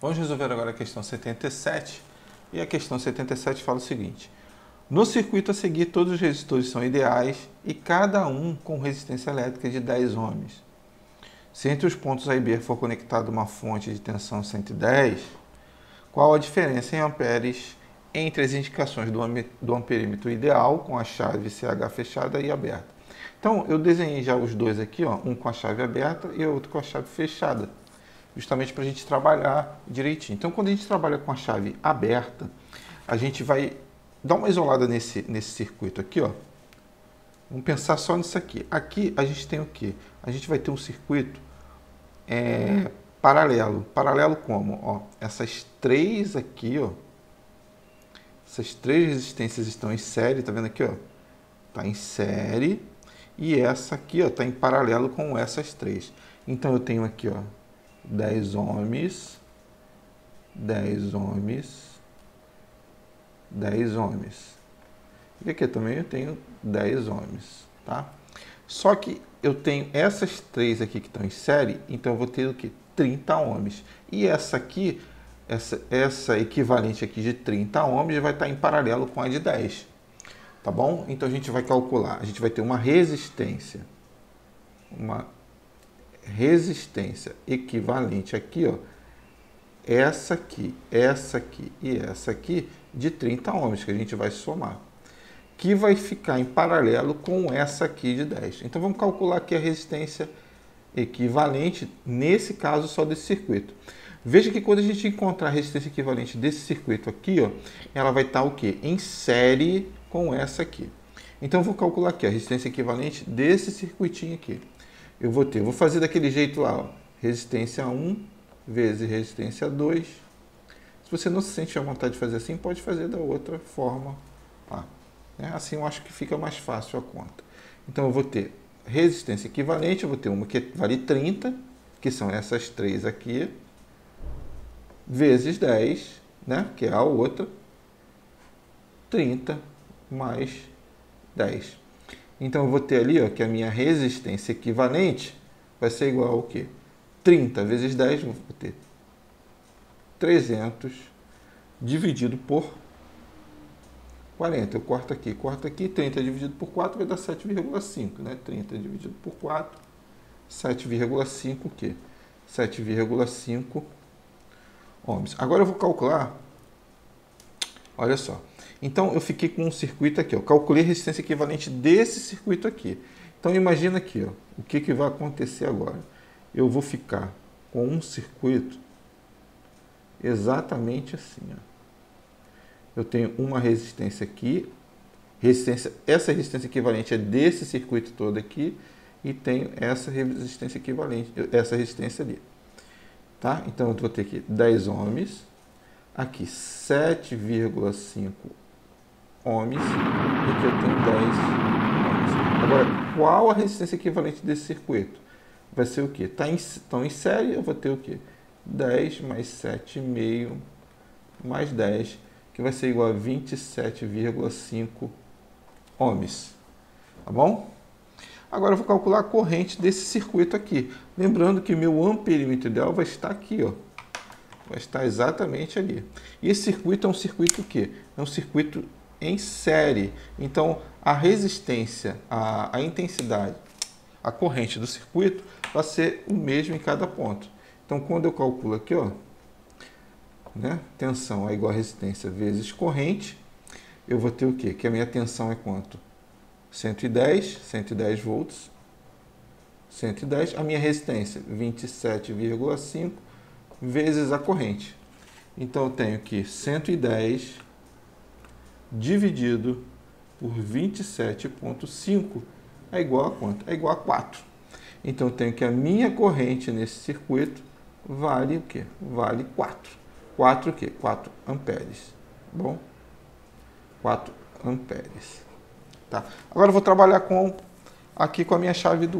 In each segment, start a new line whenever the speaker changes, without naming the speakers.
Vamos resolver agora a questão 77. E a questão 77 fala o seguinte: no circuito a seguir, todos os resistores são ideais e cada um com resistência elétrica de 10 ohms. Se entre os pontos A e B for conectada uma fonte de tensão 110, qual a diferença em amperes entre as indicações do amperímetro ideal com a chave CH fechada e aberta? Então, eu desenhei já os dois aqui, ó, um com a chave aberta e o outro com a chave fechada, justamente para a gente trabalhar direitinho. Então, quando a gente trabalha com a chave aberta, a gente vai dar uma isolada nesse circuito aqui, ó. Vamos pensar só nisso aqui. Aqui a gente tem o quê? A gente vai ter um circuito paralelo. Paralelo como? Ó, essas três aqui, ó. Essas três resistências estão em série, tá vendo aqui, ó? Tá em série. E essa aqui, ó, tá em paralelo com essas três. Então eu tenho aqui, ó, 10 ohms, 10 ohms, 10 ohms. E aqui também eu tenho 10 ohms, tá? Só que eu tenho essas três aqui que estão em série, então eu vou ter o quê? 30 ohms. E essa aqui, essa equivalente aqui de 30 ohms vai estar em paralelo com a de 10. Tá bom? Então a gente vai calcular, a gente vai ter uma resistência equivalente aqui, ó, essa aqui e essa aqui de 30 ohms, que a gente vai somar, que vai ficar em paralelo com essa aqui de 10. Então vamos calcular aqui a resistência equivalente, nesse caso só desse circuito. Veja que quando a gente encontrar a resistência equivalente desse circuito aqui, ó, ela vai estar o quê? Em série com essa aqui. Então eu vou calcular aqui a resistência equivalente desse circuitinho aqui. Eu vou fazer daquele jeito lá, ó, resistência 1 vezes resistência 2. Se você não se sente à vontade de fazer assim, pode fazer da outra forma lá. Assim eu acho que fica mais fácil a conta. Então eu vou ter resistência equivalente, eu vou ter uma que vale 30, que são essas três aqui, vezes 10, né, que é a outra, 30 mais 10. Então eu vou ter ali, ó, que a minha resistência equivalente vai ser igual ao quê? 30 vezes 10, vou ter 300 dividido por 40. Eu corto aqui, 30 dividido por 4 vai dar 7,5, né? 30 dividido por 4, 7,5 o quê? 7,5 ohms. Agora eu vou calcular, olha só. Então eu fiquei com um circuito aqui, ó. Calculei a resistência equivalente desse circuito aqui. Então imagina aqui, ó, o que vai acontecer agora. Eu vou ficar com um circuito exatamente assim, ó. Eu tenho uma resistência aqui, essa resistência equivalente é desse circuito todo aqui, e tenho essa resistência equivalente, essa resistência ali. Tá? Então eu vou ter aqui 10 ohms, aqui 7,5 ohms, e aqui eu tenho 10 ohms. Agora, qual a resistência equivalente desse circuito? Vai ser o quê? Estão em série, eu vou ter o quê? 10 mais 7,5 mais 10, que vai ser igual a 27,5 ohms. Tá bom? Agora eu vou calcular a corrente desse circuito aqui. Lembrando que meu amperímetro ideal vai estar aqui, ó. Vai estar exatamente ali. E esse circuito é um circuito o quê? É um circuito em série. Então, a resistência, a intensidade, a corrente do circuito vai ser o mesmo em cada ponto. Então, quando eu calculo aqui, ó, né, tensão é igual a resistência vezes corrente, eu vou ter o quê? Que a minha tensão é quanto? 110 volts, 110. A minha resistência, 27,5 vezes a corrente. Então, eu tenho que 110 dividido por 27,5 é igual a quanto? É igual a 4. Então, eu tenho que a minha corrente nesse circuito vale o quê? Vale 4. 4 o quê? 4 amperes. Bom? 4 amperes. Tá? Agora eu vou trabalhar aqui com a minha chave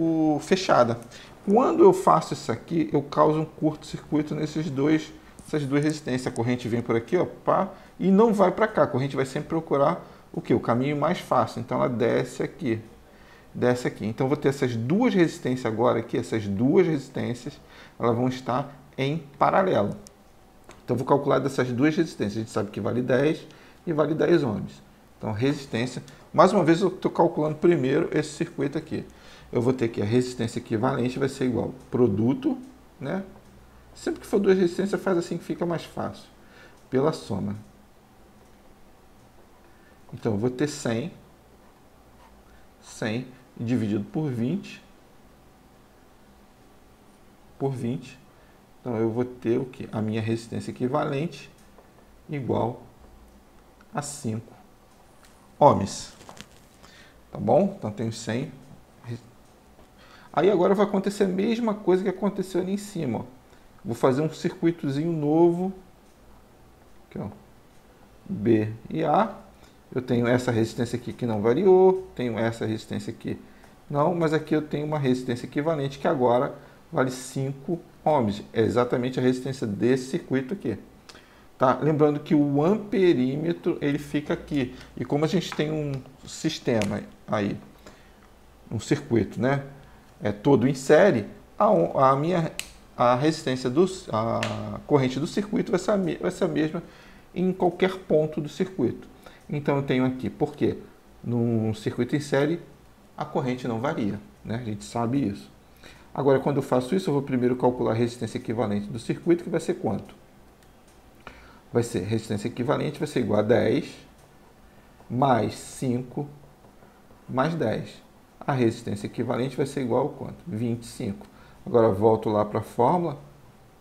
fechada. Quando eu faço isso aqui, eu causo um curto-circuito essas duas resistências. A corrente vem por aqui, ó, pá, e não vai para cá. A corrente vai sempre procurar o quê? O caminho mais fácil. Então ela desce aqui. Desce aqui. Então eu vou ter essas duas resistências agora aqui, essas duas resistências, elas vão estar em paralelo. Então, eu vou calcular dessas duas resistências. A gente sabe que vale 10 e vale 10 ohms. Então, resistência... Mais uma vez, eu estou calculando primeiro esse circuito aqui. Eu vou ter que a resistência equivalente vai ser igual produto, né? Sempre que for duas resistências, faz assim que fica mais fácil. Pela soma. Então, eu vou ter 100 dividido por 20. Então, eu vou ter o quê? A minha resistência equivalente igual a 5 ohms. Tá bom? Então, tenho 100. Aí, agora vai acontecer a mesma coisa que aconteceu ali em cima. Ó. Vou fazer um circuitozinho novo. Aqui, ó. B e A. Eu tenho essa resistência aqui que não variou. Tenho essa resistência aqui não. Mas aqui eu tenho uma resistência equivalente que agora vale 5 ohms. É exatamente a resistência desse circuito aqui. Tá? Lembrando que o amperímetro ele fica aqui. E como a gente tem um sistema aí, um circuito, né? É todo em série, a resistência a corrente do circuito vai ser a mesma em qualquer ponto do circuito. Então eu tenho aqui, porque num circuito em série a corrente não varia, né? A gente sabe isso. Agora, quando eu faço isso, eu vou primeiro calcular a resistência equivalente do circuito, que vai ser quanto? Vai ser resistência equivalente, vai ser igual a 10 mais 5 mais 10. A resistência equivalente vai ser igual a quanto? 25. Agora, volto lá para a fórmula,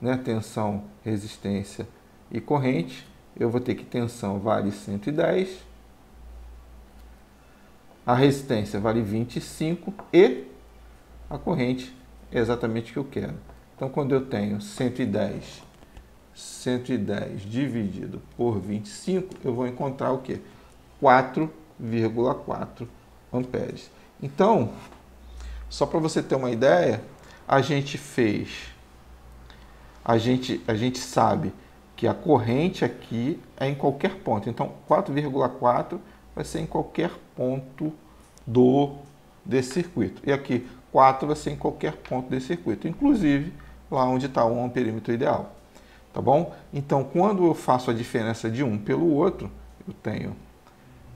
né? Tensão, resistência e corrente. Eu vou ter que tensão vale 110. A resistência vale 25 e a corrente é exatamente o que eu quero. Então, quando eu tenho 110 dividido por 25, eu vou encontrar o quê? 4,4 amperes. Então, só para você ter uma ideia, a gente sabe que a corrente aqui é em qualquer ponto. Então, 4,4 vai ser em qualquer ponto desse circuito. E aqui, 4 vai ser em qualquer ponto desse circuito, inclusive lá onde está o amperímetro ideal. Tá bom? Então, quando eu faço a diferença de um pelo outro, eu tenho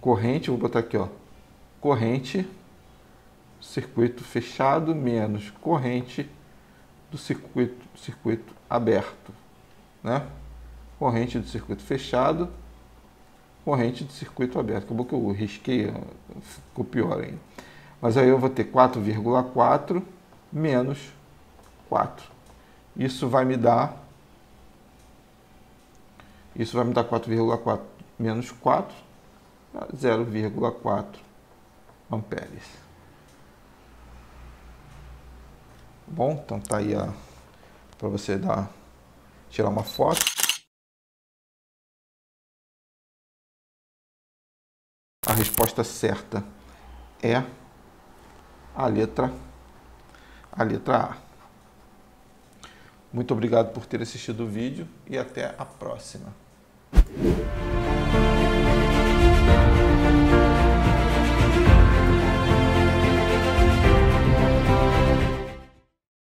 corrente, vou botar aqui, ó, corrente, circuito fechado, menos corrente do circuito aberto, né? Corrente do circuito fechado, corrente do circuito aberto. Acabou que eu risquei, ficou pior ainda. Mas aí eu vou ter 4,4 menos 4. Isso vai me dar 4,4 menos 4, 0,4 amperes. Bom, então tá aí para você tirar uma foto. A resposta certa é a letra A. Muito obrigado por ter assistido o vídeo e até a próxima.